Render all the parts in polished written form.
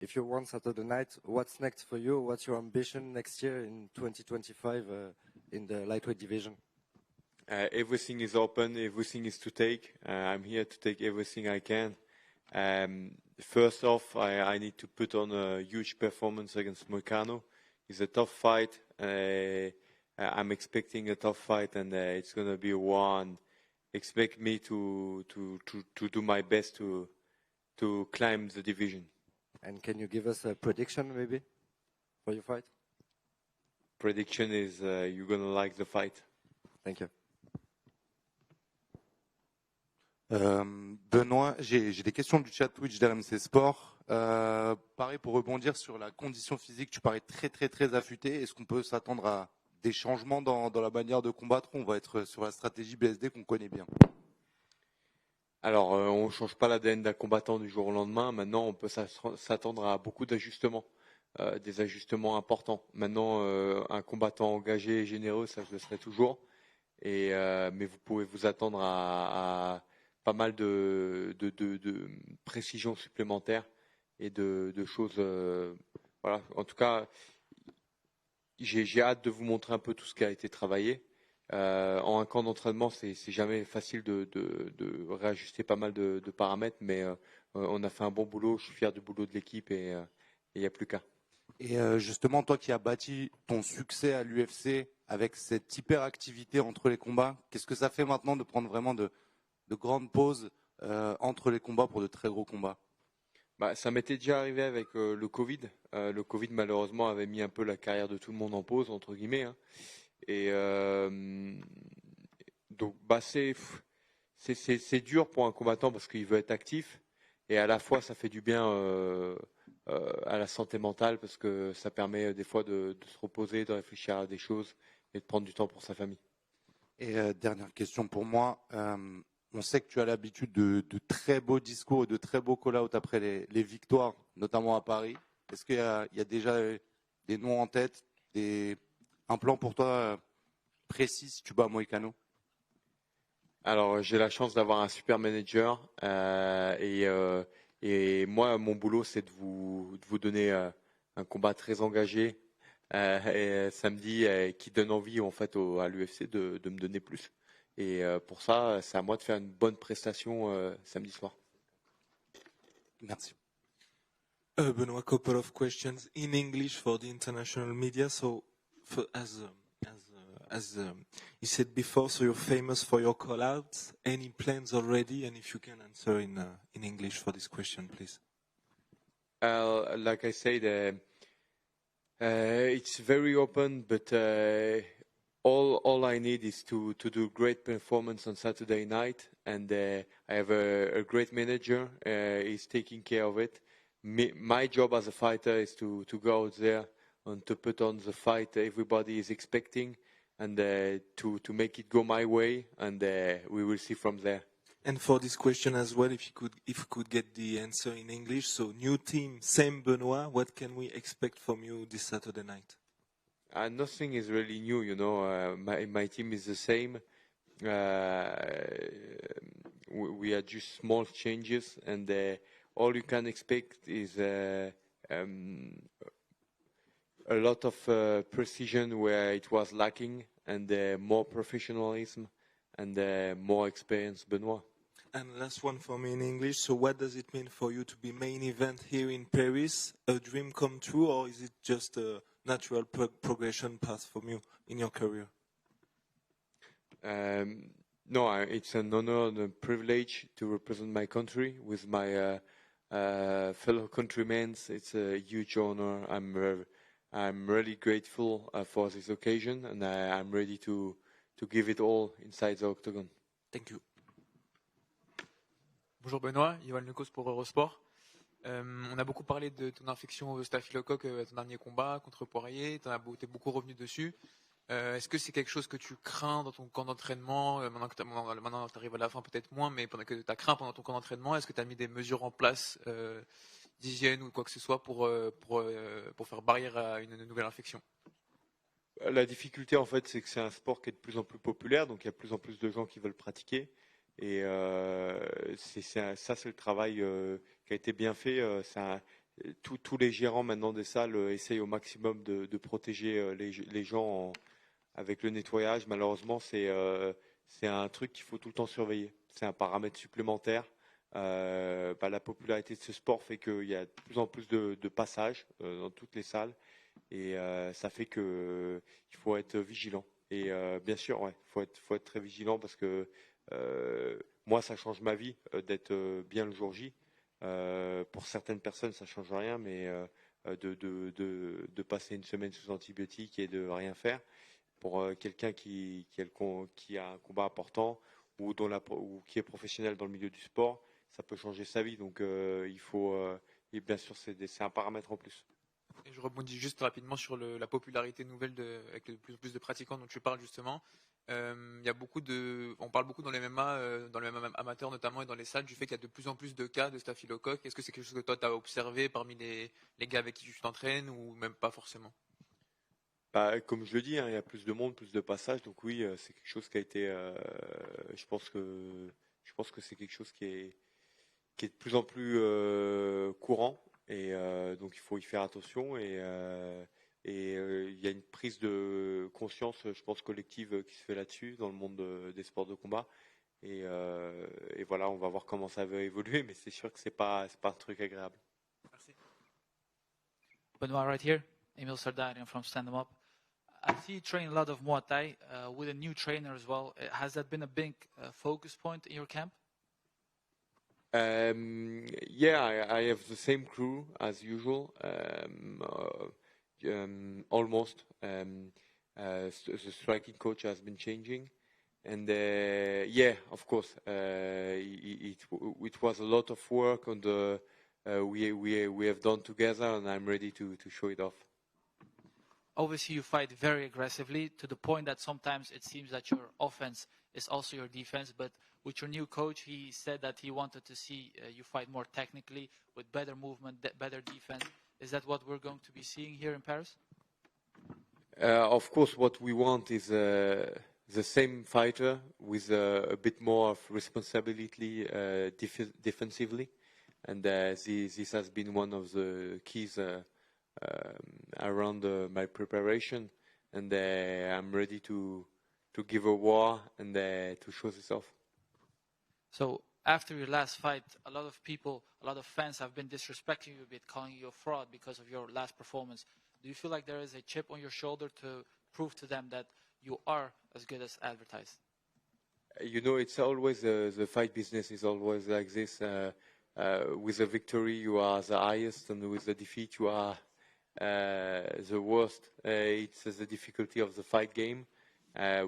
if you won Saturday night, what's next for you? What's your ambition next year in 2025 in the lightweight division? Everything is open. Everything is to take. I'm here to take everything I can. First off, I need to put on a huge performance against Moicano. It's a tough fight. I'm expecting a tough fight, and it's going to be one. Expect me to do my best to climb the division. And can you give us a prediction maybe for your fight? Prediction is you're going to like the fight. Thank you. Benoît, j'ai des questions du chat Twitch d'RMC Sport. Pareil, pour rebondir sur la condition physique, tu parais très affûté. Est-ce qu'on peut s'attendre à des changements dans la manière de combattre? On va être sur la stratégie BSD qu'on connaît bien. Alors, on ne change pas l'ADN d'un combattant du jour au lendemain. Maintenant, on peut s'attendre à beaucoup d'ajustements, des ajustements importants. Maintenant, un combattant engagé et généreux, ça je le serai toujours. Mais vous pouvez vous attendre à pas mal de précisions supplémentaires et de choses. Voilà. En tout cas, j'ai hâte de vous montrer un peu tout ce qui a été travaillé. En un camp d'entraînement, c'est jamais facile de réajuster pas mal de paramètres, mais on a fait un bon boulot. Je suis fier du boulot de l'équipe et il n'y a plus qu'à. Et justement, toi qui as bâti ton succès à l'UFC avec cette hyperactivité entre les combats, qu'est-ce que ça fait maintenant de prendre vraiment de grandes pauses entre les combats pour de très gros combats? Ça m'était déjà arrivé avec le Covid. Le Covid, malheureusement, avait mis un peu la carrière de tout le monde en pause, entre guillemets. Hein. Et donc, c'est dur pour un combattant parce qu'il veut être actif. Et à la fois, ça fait du bien à la santé mentale parce que ça permet des fois de se reposer, de réfléchir à des choses et de prendre du temps pour sa famille. Et dernière question pour moi. On sait que tu as l'habitude de très beaux discours et de très beaux call-outs après les victoires, notamment à Paris. Est-ce qu'il y a déjà des noms en tête, un plan pour toi précis si tu bats Moicano? Alors, j'ai la chance d'avoir un super manager et moi, mon boulot, c'est de vous donner un combat très engagé samedi qui donne envie en fait à l'UFC de me donner plus. Et pour ça, c'est à moi de faire une bonne prestation samedi soir. Merci. Benoit, couple of questions in English for the international media. So, as you said before, so you're famous for your call-outs. Any plans already? And if you can answer in English for this question, please. Like I said, it's very open, but all I need is to do great performance on Saturday night, and I have a great manager. He's taking care of it. My job as a fighter is to go out there and to put on the fight everybody is expecting, and to make it go my way, and we will see from there. And for this question as well, if we could get the answer in English. So, new team, same Benoit. What can we expect from you this Saturday night? Nothing is really new, you know. My team is the same. We are just small changes, and all you can expect is a lot of precision where it was lacking, and more professionalism and more experience, Benoit. And last one for me in English. So what does it mean for you to be main event here in Paris? A dream come true, or is it just a natural progression path for you in your career? No, it's an honor and a privilege to represent my country with my fellow countrymen. It's a huge honor. I'm really grateful for this occasion, and I'm ready to give it all inside the octagon. Thank you. Bonjour Benoît, Yoann Lucas pour Eurosport. On a beaucoup parlé de ton infection au staphylocoque à ton dernier combat contre Poirier. Tu es beaucoup revenu dessus. Est-ce que c'est quelque chose que tu crains dans ton camp d'entraînement maintenant que tu arrives à la fin, peut-être moins, mais pendant que tu as craint pendant ton camp d'entraînement, est-ce que tu as mis des mesures en place d'hygiène ou quoi que ce soit pour faire barrière à une nouvelle infection? La difficulté, en fait, c'est que c'est un sport qui est de plus en plus populaire, donc il y a de plus en plus de gens qui veulent pratiquer. Et ça, c'est le travail qui a été bien fait. tous les gérants maintenant des salles essayent au maximum de protéger les gens avec le nettoyage. Malheureusement, c'est un truc qu'il faut tout le temps surveiller. C'est un paramètre supplémentaire. La popularité de ce sport fait qu'il y a de plus en plus de passages dans toutes les salles et ça fait que il faut être vigilant. Et bien sûr, ouais, faut être très vigilant parce que moi, ça change ma vie d'être bien le jour J. Pour certaines personnes, ça change rien, mais de passer une semaine sous antibiotiques et de rien faire, pour quelqu'un qui a un combat important ou qui est professionnel dans le milieu du sport, ça peut changer sa vie. Donc il faut, et bien sûr, c'est un paramètre en plus. Et je rebondis juste rapidement sur la popularité nouvelle avec de plus en plus de pratiquants dont tu parles justement. Il y a on parle beaucoup dans les MMA, dans les MMA amateurs notamment et dans les salles du fait qu'il y a de plus en plus de cas de staphylocoque. Est-ce que c'est quelque chose que toi tu as observé parmi les gars avec qui tu t'entraînes ou même pas forcément? Comme je le dis, hein, il y a plus de monde, plus de passages, donc oui, c'est quelque chose qui a été. Je pense que c'est quelque chose qui est de plus en plus courant, et donc il faut y faire attention. Et il y a une prise de conscience, je pense, collective qui se fait là-dessus dans le monde des sports de combat. Et voilà, on va voir comment ça va évoluer, mais c'est sûr que c'est pas un truc agréable. Merci. Benoit, right here. Emil Sardarian from Stand 'em Up. I see you train a lot of Muay Thai with a new trainer as well. Has that been a big focus point in your camp? Yeah, I have the same crew as usual, almost. The striking coach has been changing, and yeah, of course, it was a lot of work on the we have done together, and I'm ready to show it off. Obviously, you fight very aggressively to the point that sometimes it seems that your offense is also your defense. But with your new coach, he said that he wanted to see you fight more technically with better movement, better defense. Is that what we're going to be seeing here in Paris? Of course, what we want is the same fighter with a bit more of responsibility defensively. And this has been one of the keys around my preparation, and I'm ready to give a war and to show this off. So after your last fight, a lot of fans have been disrespecting you a bit, calling you a fraud because of your last performance. Do you feel like there is a chip on your shoulder to prove to them that you are as good as advertised? You know, it's always the fight business is always like this. With a victory, you are the highest, and with a defeat, you are the worst. It's the difficulty of the fight game.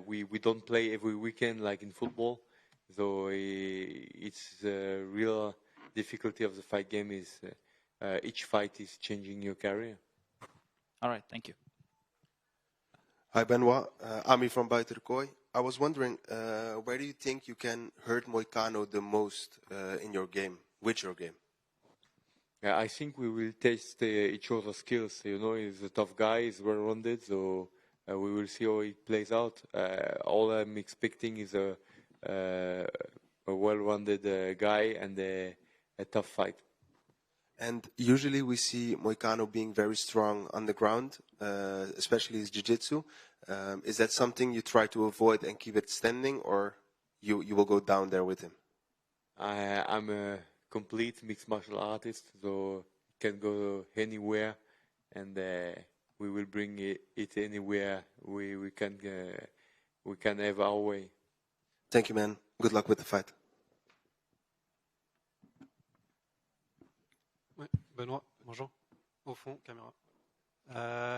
We don't play every weekend like in football, so it's the real difficulty of the fight game is each fight is changing your career. All right, thank you. Hi Benoit, Ami from Buitenkooi. I was wondering, where do you think you can hurt Moicano the most in your game, with your game? Yeah, I think we will test each other's skills. You know, he's a tough guy, he's well-rounded, so we will see how it plays out. All I'm expecting is a well-rounded guy and a tough fight. And usually we see Moicano being very strong on the ground, especially his jiu-jitsu. Is that something you try to avoid and keep it standing, or you will go down there with him? I'm a complete mixed martial artist, so can go anywhere, and we will bring it anywhere we can have our way. Thank you, man. Good luck with the fight. Ouais, Benoît, bonjour. Au fond, caméra.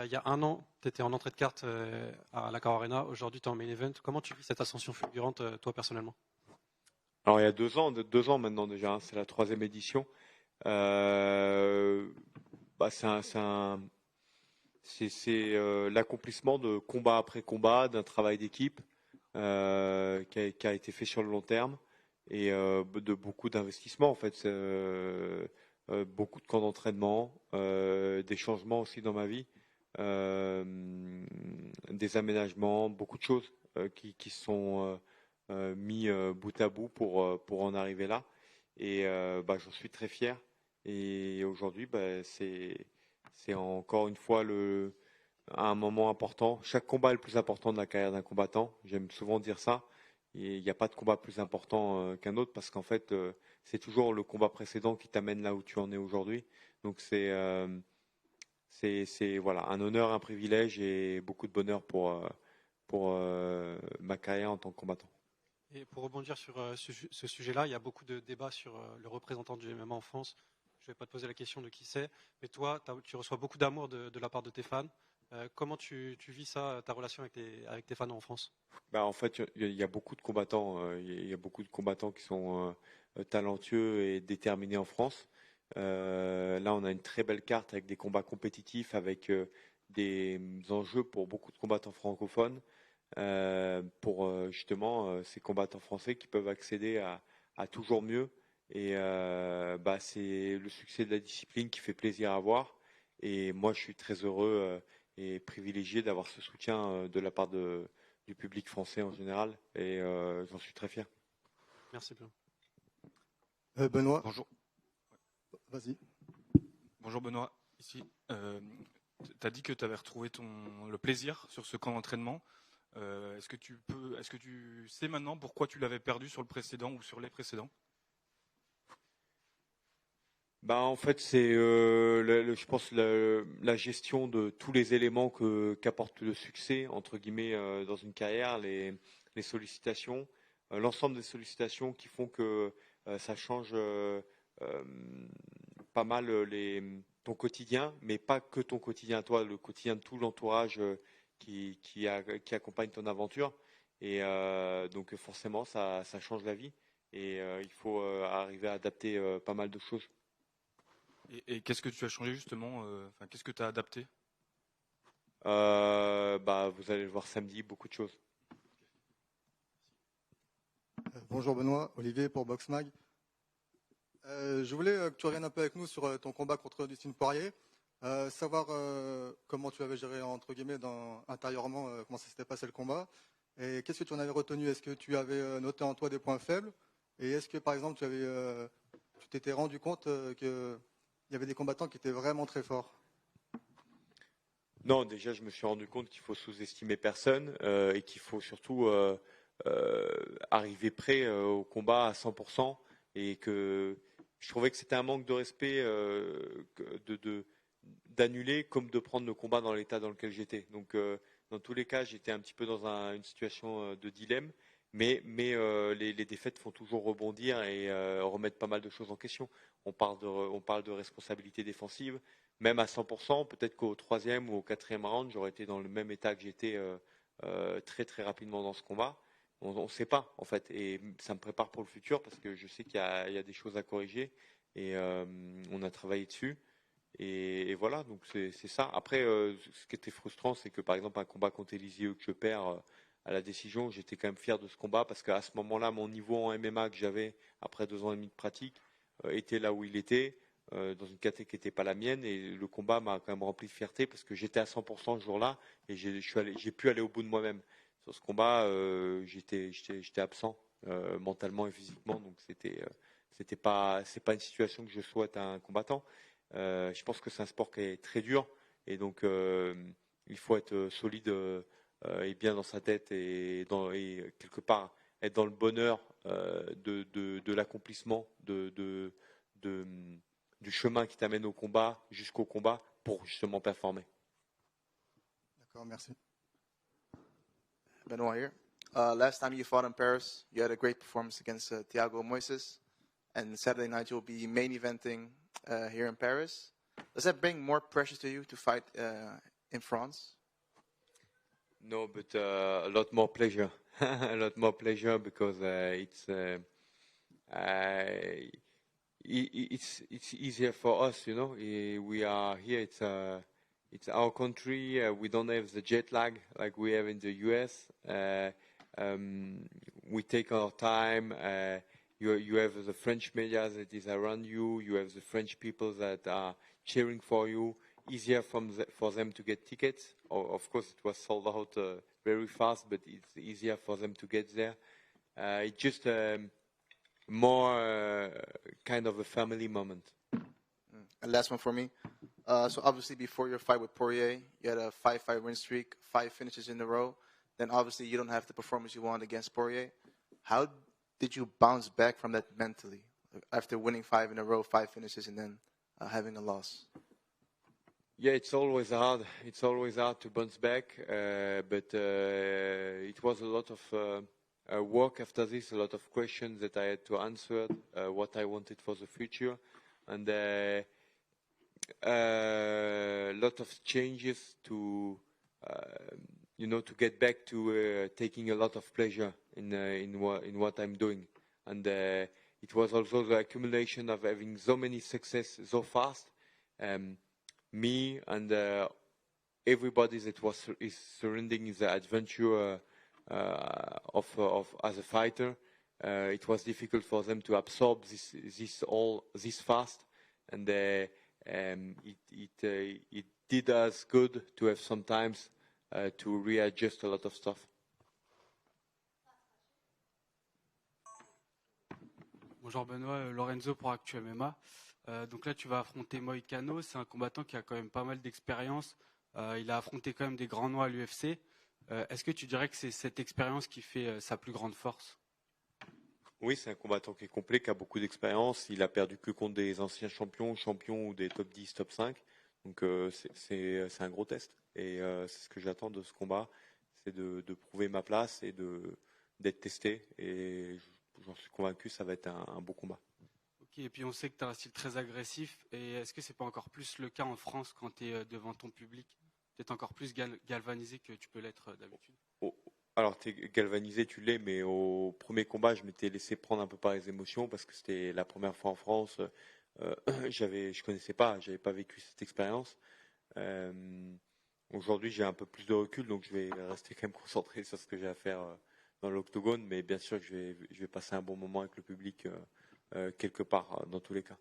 Il y a un an, tu étais en entrée de carte à la Car Arena. Aujourd'hui, tu es en main event. Comment tu vis cette ascension fulgurante, toi, personnellement? Alors, il y a 2 ans maintenant déjà, hein, c'est la 3e édition. C'est l'accomplissement de combat après combat, d'un travail d'équipe qui a été fait sur le long terme et de beaucoup d'investissements en fait. Beaucoup de camps d'entraînement, des changements aussi dans ma vie, des aménagements, beaucoup de choses qui sont mis bout à bout pour en arriver là. Et j'en suis très fier. Et aujourd'hui, c'est encore une fois un moment important. Chaque combat est le plus important de la carrière d'un combattant. J'aime souvent dire ça. Et il n'y a pas de combat plus important qu'un autre parce qu'en fait, c'est toujours le combat précédent qui t'amène là où tu en es aujourd'hui. Donc c'est voilà, un honneur, un privilège et beaucoup de bonheur pour ma carrière en tant que combattant. Et pour rebondir sur ce sujet-là, il y a beaucoup de débats sur le représentant du MMA en France. Je ne vais pas te poser la question de qui c'est, mais toi, tu reçois beaucoup d'amour de la part de tes fans. Comment tu vis ça, ta relation avec tes fans en France? En fait, il y a beaucoup de combattants. Il y a beaucoup de combattants qui sont talentueux et déterminés en France. Là, on a une très belle carte avec des combats compétitifs, avec des enjeux pour beaucoup de combattants francophones, pour justement ces combattants français qui peuvent accéder à toujours mieux. Et c'est le succès de la discipline qui fait plaisir à voir. Et moi, je suis très heureux et privilégié d'avoir ce soutien de la part du public français en général. Et j'en suis très fier. Merci bien. Benoît. Bonjour. Vas-y. Bonjour Benoît, ici. Tu as dit que tu avais retrouvé le plaisir sur ce camp d'entraînement. Est-ce que tu sais maintenant pourquoi tu l'avais perdu sur le précédent ou sur les précédents? En fait, c'est, je pense, la gestion de tous les éléments qu'apporte le succès, entre guillemets, dans une carrière, les sollicitations, l'ensemble des sollicitations qui font que ça change pas mal ton quotidien, mais pas que ton quotidien à toi, le quotidien de tout l'entourage qui accompagne ton aventure. Et donc forcément, ça change la vie. Et il faut arriver à adapter pas mal de choses. Et qu'est-ce que tu as changé justement qu'est-ce que tu as adapté? Vous allez le voir samedi, beaucoup de choses. Bonjour Benoît, Olivier pour Boxmag. Je voulais que tu reviennes un peu avec nous sur ton combat contre Dustin Poirier, savoir comment tu avais géré entre guillemets intérieurement comment ça s'était passé le combat et qu'est-ce que tu en avais retenu. Est-ce que tu avais noté en toi des points faibles et est-ce que par exemple tu t'étais rendu compte qu'il y avait des combattants qui étaient vraiment très forts? Non, déjà je me suis rendu compte qu'il faut sous-estimer personne et qu'il faut surtout arriver prêt au combat à 100% et que je trouvais que c'était un manque de respect d'annuler comme de prendre le combat dans l'état dans lequel j'étais. Donc dans tous les cas, j'étais un petit peu dans une situation de dilemme, mais les défaites font toujours rebondir et remettre pas mal de choses en question. On parle de responsabilité défensive, même à 100%, peut-être qu'au 3e ou au 4e round, j'aurais été dans le même état que j'étais très très rapidement dans ce combat. On ne sait pas en fait, et ça me prépare pour le futur parce que je sais qu'il y a des choses à corriger et on a travaillé dessus. Et voilà, donc c'est ça. Après, ce qui était frustrant, c'est que par exemple un combat contre Eliseu que je perds à la décision, j'étais quand même fier de ce combat parce qu'à ce moment-là, mon niveau en MMA que j'avais après 2 ans et demi de pratique était là où il était, dans une catégorie qui n'était pas la mienne, et le combat m'a quand même rempli de fierté parce que j'étais à 100% ce jour-là et j'ai pu aller au bout de moi-même. Sur ce combat, j'étais absent mentalement et physiquement, donc c'est pas une situation que je souhaite à un combattant. Je pense que c'est un sport qui est très dur et donc il faut être solide et bien dans sa tête et quelque part être dans le bonheur de l'accomplissement du chemin qui t'amène au combat jusqu'au combat pour justement performer. D'accord, merci. Benoit here. Last time you fought in Paris, you had a great performance against Thiago Moises, and Saturday night you'll be main eventing here in Paris. Does that bring more pressure to you to fight in France? No, but a lot more pleasure. A lot more pleasure because it's easier for us, you know. We are here. It's our country. We don't have the jet lag like we have in the US. We take our time. You have the French media that is around you. You have the French people that are cheering for you. Easier for them to get tickets. Of course, it was sold out very fast, but it's easier for them to get there. It's just more kind of a family moment. And last one for me. So obviously before your fight with Poirier, you had a 5-5 win streak, 5 finishes in a row. Then obviously you don't have the performance you want against Poirier. How did you bounce back from that mentally after winning 5 in a row, 5 finishes, and then having a loss? Yeah, it's always hard. It's always hard to bounce back, but it was a lot of work after this, a lot of questions that I had to answer, what I wanted for the future, and a lot of changes to, to get back to taking a lot of pleasure in what I'm doing. And it was also the accumulation of having so many success so fast. Me and everybody that is surrounding the adventure of as a fighter, it was difficult for them to absorb this fast, and it did us good to have sometimes to readjust a lot of stuff. Bonjour Benoît, Lorenzo pour Actu MMA. Donc là, tu vas affronter Moïcano. C'est un combattant qui a quand même pas mal d'expérience. Il a affronté quand même des grands noms à l'UFC. Est-ce que tu dirais que c'est cette expérience qui fait sa plus grande force? Oui, c'est un combattant qui est complet, qui a beaucoup d'expérience. Il a perdu que contre des anciens champions ou des top 10, top 5. Donc c'est un gros test. Et c'est ce que j'attends de ce combat, c'est de prouver ma place et d'être testé. Et j'en suis convaincu, ça va être un beau combat. Et puis on sait que tu as un style très agressif. Et est-ce que c'est pas encore plus le cas en France quand tu es devant ton public? Peut-être encore plus galvanisé que tu peux l'être d'habitude? Alors, tu es galvanisé, tu l'es, mais au premier combat, je m'étais laissé prendre un peu par les émotions parce que c'était la première fois en France. Je connaissais pas, j'avais pas vécu cette expérience. Aujourd'hui, j'ai un peu plus de recul, donc je vais rester quand même concentré sur ce que j'ai à faire dans l'octogone, mais bien sûr que je vais passer un bon moment avec le public quelque part, dans tous les cas.